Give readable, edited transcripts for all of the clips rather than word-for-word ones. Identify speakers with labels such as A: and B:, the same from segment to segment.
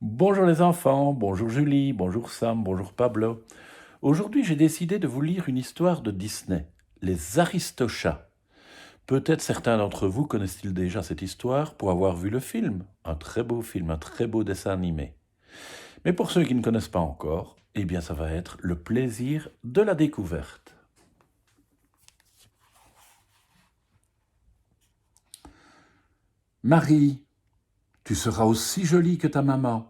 A: Bonjour les enfants, bonjour Julie, bonjour Sam, bonjour Pablo. Aujourd'hui, j'ai décidé de vous lire une histoire de Disney, les Aristochats. Peut-être certains d'entre vous connaissent-ils déjà cette histoire pour avoir vu le film, un très beau dessin animé. Mais pour ceux qui ne connaissent pas encore, eh bien ça va être le plaisir de la découverte. Marie, tu seras aussi jolie que ta maman.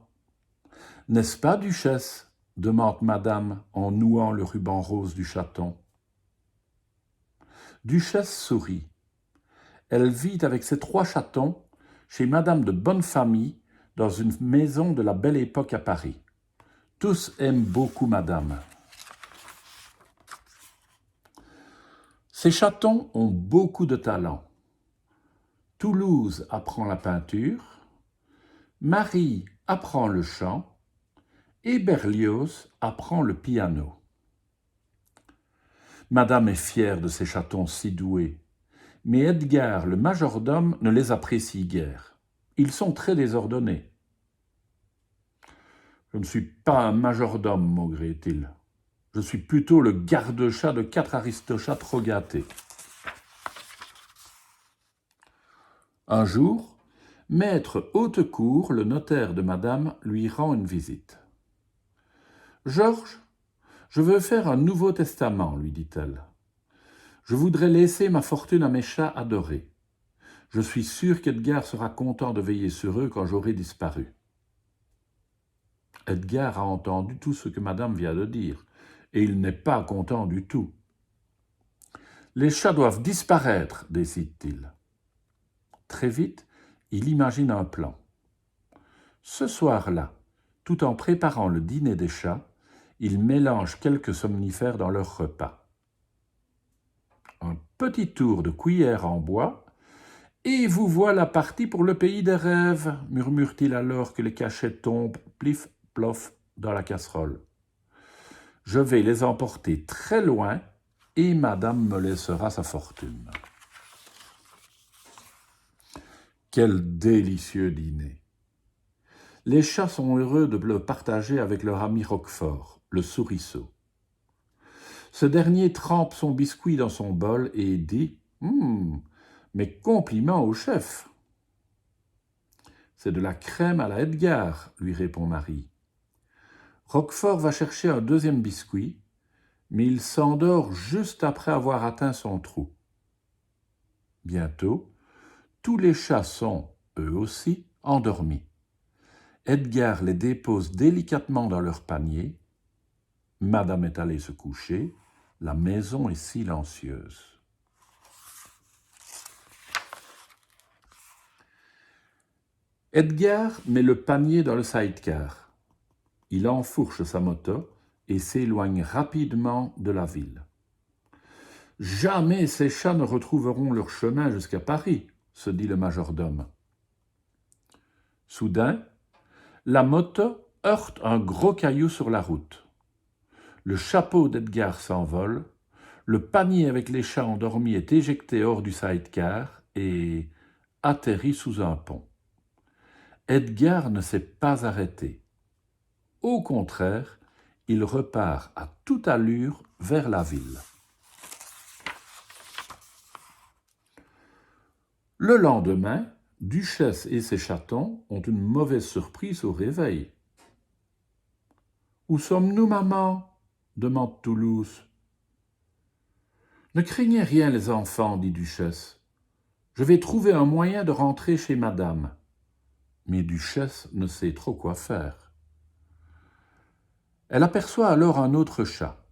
A: N'est-ce pas, duchesse? Demande madame en nouant le ruban rose du chaton. Duchesse sourit. Elle vit avec ses 3 chatons chez madame de Bonnefamille dans une maison de la Belle Époque à Paris. Tous aiment beaucoup madame. Ces chatons ont beaucoup de talent. Toulouse apprend la peinture, Marie apprend le chant et Berlioz apprend le piano. Madame est fière de ces chatons si doués, mais Edgar, le majordome, ne les apprécie guère. Ils sont très désordonnés. « Je ne suis pas un majordome, maugréait-il. Je suis plutôt le garde-chat de 4 aristochats trop gâtés. » Un jour, maître Hautecourt, le notaire de madame, lui rend une visite. « Georges, je veux faire un nouveau testament, lui dit-elle. Je voudrais laisser ma fortune à mes chats adorés. Je suis sûr qu'Edgar sera content de veiller sur eux quand j'aurai disparu. » Edgar a entendu tout ce que madame vient de dire, et il n'est pas content du tout. « Les chats doivent disparaître, décide-t-il. Très vite, il imagine un plan. Ce soir-là, tout en préparant le dîner des chats, il mélange quelques somnifères dans leur repas. Un petit tour de cuillère en bois, et vous voilà parti pour le pays des rêves, murmure-t-il alors que les cachets tombent, plif, plof, dans la casserole. Je vais les emporter très loin, et madame me laissera sa fortune. Quel délicieux dîner! Les chats sont heureux de le partager avec leur ami Roquefort, le souriceau. Ce dernier trempe son biscuit dans son bol et dit « mes compliments au chef !»« C'est de la crème à la Edgar, » lui répond Marie. Roquefort va chercher un deuxième biscuit, mais il s'endort juste après avoir atteint son trou. Bientôt, tous les chats sont, eux aussi, endormis. Edgar les dépose délicatement dans leur panier. Madame est allée se coucher. La maison est silencieuse. Edgar met le panier dans le sidecar. Il enfourche sa moto et s'éloigne rapidement de la ville. Jamais ces chats ne retrouveront leur chemin jusqu'à Paris, se dit le majordome. Soudain, la moto heurte un gros caillou sur la route. Le chapeau d'Edgar s'envole, le panier avec les chats endormis est éjecté hors du sidecar et atterrit sous un pont. Edgar ne s'est pas arrêté. Au contraire, il repart à toute allure vers la ville. Le lendemain, Duchesse et ses chatons ont une mauvaise surprise au réveil. « Où sommes-nous, maman ?» demande Toulouse. « Ne craignez rien, les enfants, dit Duchesse. Je vais trouver un moyen de rentrer chez madame. » Mais Duchesse ne sait trop quoi faire. Elle aperçoit alors un autre chat.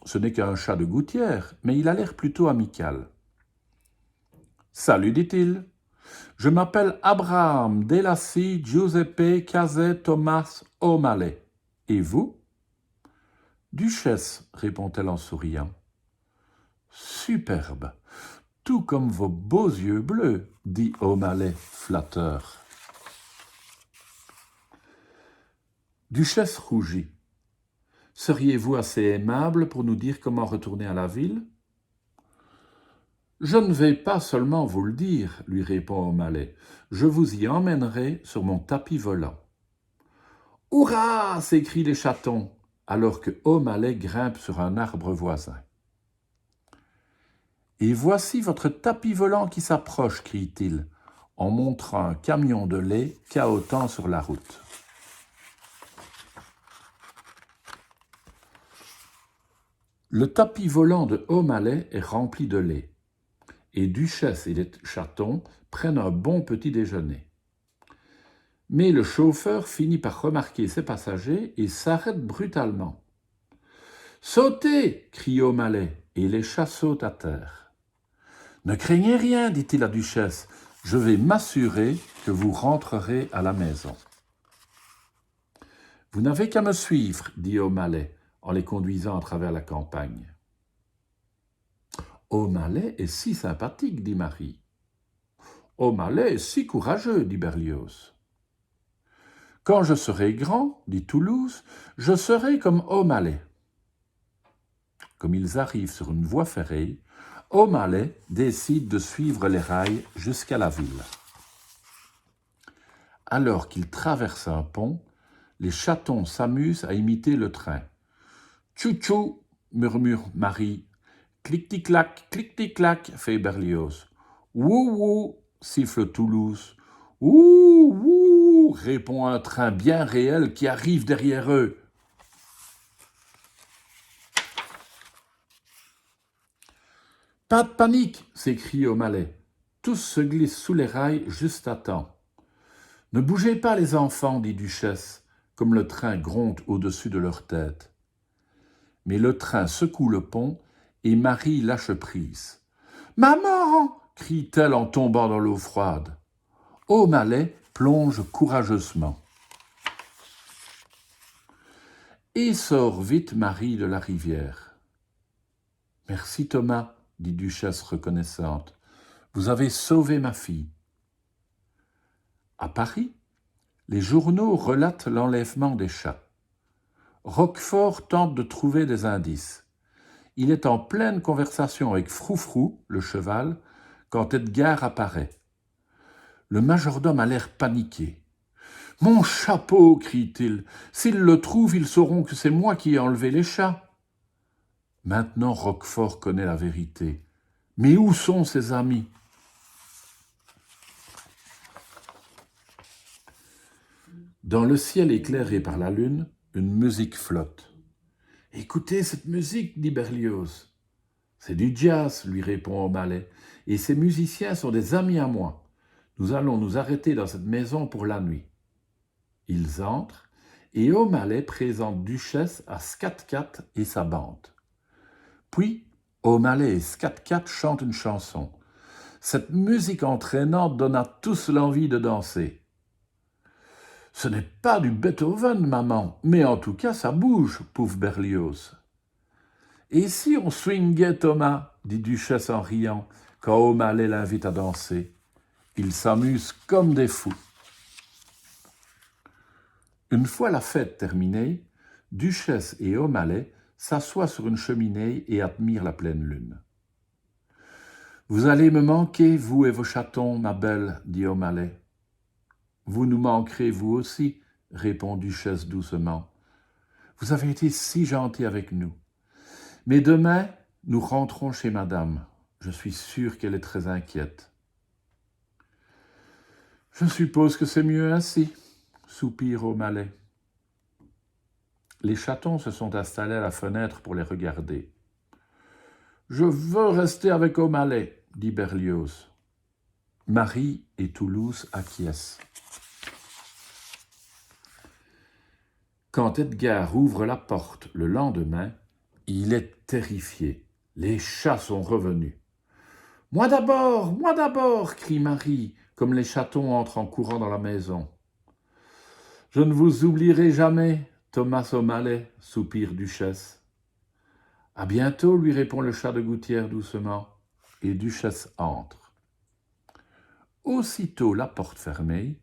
A: Ce n'est qu'un chat de gouttière, mais il a l'air plutôt amical. « Salut, dit-il. Je m'appelle Abraham Delassi Giuseppe Cazet Thomas O'Malley. Et vous ?»« Duchesse, répond-elle en souriant. Superbe, tout comme vos beaux yeux bleus, dit O'Malley, flatteur. Duchesse rougit. Seriez-vous assez aimable pour nous dire comment retourner à la ville ? Je ne vais pas seulement vous le dire, lui répond O'Malley. Je vous y emmènerai sur mon tapis volant. Hurrah! S'écrient les chatons, alors que O'Malley grimpe sur un arbre voisin. Et voici votre tapis volant qui s'approche, crie-t-il, en montrant un camion de lait cahotant sur la route. Le tapis volant de O'Malley est rempli de lait, et Duchesse et les chatons prennent un bon petit déjeuner. Mais le chauffeur finit par remarquer ses passagers et s'arrête brutalement. « Sautez !» crie O'Malley, et les chats sautent à terre. « Ne craignez rien, dit-il à Duchesse, je vais m'assurer que vous rentrerez à la maison. »« Vous n'avez qu'à me suivre, dit O'Malley, en les conduisant à travers la campagne. « O'Malley est si sympathique, dit Marie. « O'Malley est si courageux, dit Berlioz. « Quand je serai grand, dit Toulouse, je serai comme O'Malley. » Comme ils arrivent sur une voie ferrée, O'Malley décide de suivre les rails jusqu'à la ville. Alors qu'ils traversent un pont, les chatons s'amusent à imiter le train. « Tchou-tchou » murmure Marie. « Clic-tic-clac, clic-tic-clac » fait Berlioz. « Wou-wou » siffle Toulouse. « Ouh-wou » répond un train bien réel qui arrive derrière eux. « Pas de panique » s'écrie O'Malley. Tous se glissent sous les rails juste à temps. « Ne bougez pas les enfants, dit Duchesse, comme le train gronde au-dessus de leur tête. » Mais le train secoue le pont et Marie lâche prise. « Maman !» crie-t-elle en tombant dans l'eau froide. O'Malley plonge courageusement. Et sort vite Marie de la rivière. « Merci Thomas, dit Duchesse reconnaissante. Vous avez sauvé ma fille. » À Paris, les journaux relatent l'enlèvement des chats. Roquefort tente de trouver des indices. Il est en pleine conversation avec Froufrou, le cheval, quand Edgar apparaît. Le majordome a l'air paniqué. « Mon chapeau !» crie-t-il. « S'ils le trouvent, ils sauront que c'est moi qui ai enlevé les chats. » Maintenant, Roquefort connaît la vérité. Mais où sont ses amis ? Dans le ciel éclairé par la lune, une musique flotte. « Écoutez cette musique, dit Berlioz. »« C'est du jazz, lui répond O'Malley, et ces musiciens sont des amis à moi. Nous allons nous arrêter dans cette maison pour la nuit. » Ils entrent, et O'Malley présente Duchesse à Scat-Cat et sa bande. Puis, O'Malley et Scat-Cat chantent une chanson. Cette musique entraînante donne à tous l'envie de danser. « Ce n'est pas du Beethoven, maman, mais en tout cas ça bouge, pouffe Berlioz. »« Et si on swingait, Thomas ?» dit Duchesse en riant, quand O'Malley l'invite à danser. Ils s'amusent comme des fous. Une fois la fête terminée, Duchesse et O'Malley s'assoient sur une cheminée et admirent la pleine lune. « Vous allez me manquer, vous et vos chatons, ma belle, dit O'Malley. »« Vous nous manquerez, vous aussi, répond Duchesse doucement. Vous avez été si gentil avec nous. Mais demain, nous rentrons chez madame. Je suis sûr qu'elle est très inquiète. »« Je suppose que c'est mieux ainsi, soupire O'Malley. » Les chatons se sont installés à la fenêtre pour les regarder. « Je veux rester avec O'Malley, dit Berlioz. » Marie et Toulouse acquiescent. Quand Edgar ouvre la porte le lendemain, il est terrifié. Les chats sont revenus. « Moi d'abord !» crie Marie, comme les chatons entrent en courant dans la maison. « Je ne vous oublierai jamais, Thomas O'Malley, soupire Duchesse. »« À bientôt, lui répond le chat de gouttière doucement, et Duchesse entre. » Aussitôt la porte fermée,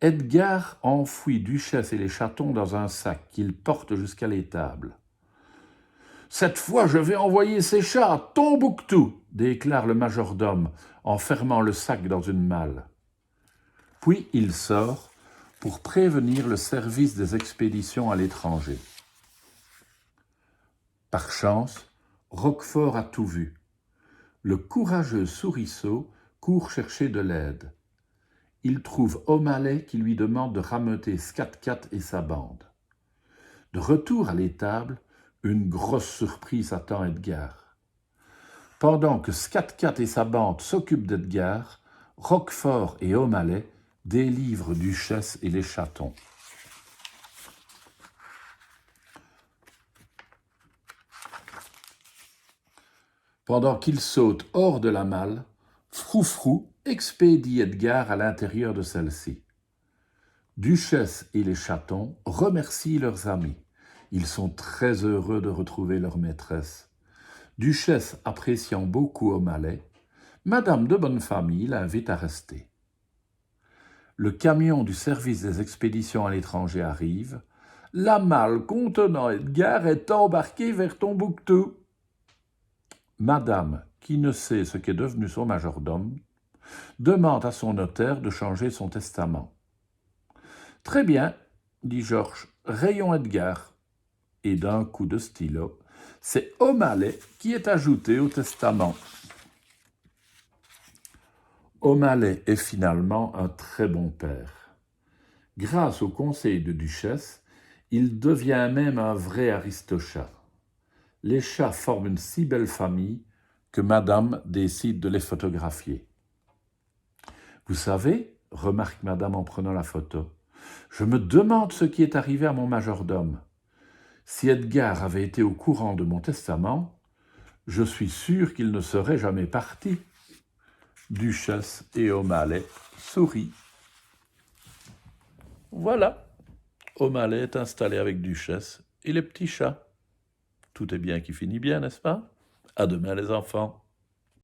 A: Edgar enfouit Duchesse et les chatons dans un sac qu'il porte jusqu'à l'étable. « Cette fois, je vais envoyer ces chats à Tombouctou !» déclare le majordome en fermant le sac dans une malle. Puis il sort pour prévenir le service des expéditions à l'étranger. Par chance, Roquefort a tout vu. Le courageux Souriceau court chercher de l'aide. Il trouve O'Malley qui lui demande de rameuter Scat-Cat et sa bande. De retour à l'étable, une grosse surprise attend Edgar. Pendant que Scat-Cat et sa bande s'occupent d'Edgar, Roquefort et O'Malley délivrent Duchesse et les chatons. Pendant qu'ils sautent hors de la malle, Froufrou expédie Edgar à l'intérieur de celle-ci. Duchesse et les chatons remercient leurs amis. Ils sont très heureux de retrouver leur maîtresse. Duchesse appréciant beaucoup O'Malley, Madame de Bonnefamille l'invite à rester. Le camion du service des expéditions à l'étranger arrive. La malle contenant Edgar est embarquée vers Tombouctou. Madame, qui ne sait ce qu'est devenu son majordome, demande à son notaire de changer son testament. « Très bien, dit Georges, rayons Edgar. » Et d'un coup de stylo, c'est O'Malley qui est ajouté au testament. O'Malley est finalement un très bon père. Grâce au conseil de Duchesse, il devient même un vrai aristochat. Les chats forment une si belle famille que Madame décide de les photographier. « Vous savez, remarque Madame en prenant la photo, je me demande ce qui est arrivé à mon majordome. Si Edgar avait été au courant de mon testament, je suis sûr qu'il ne serait jamais parti. » Duchesse et O'Malley sourient. Voilà, O'Malley est installé avec Duchesse et les petits chats. Tout est bien qui finit bien, n'est-ce pas? À demain les enfants.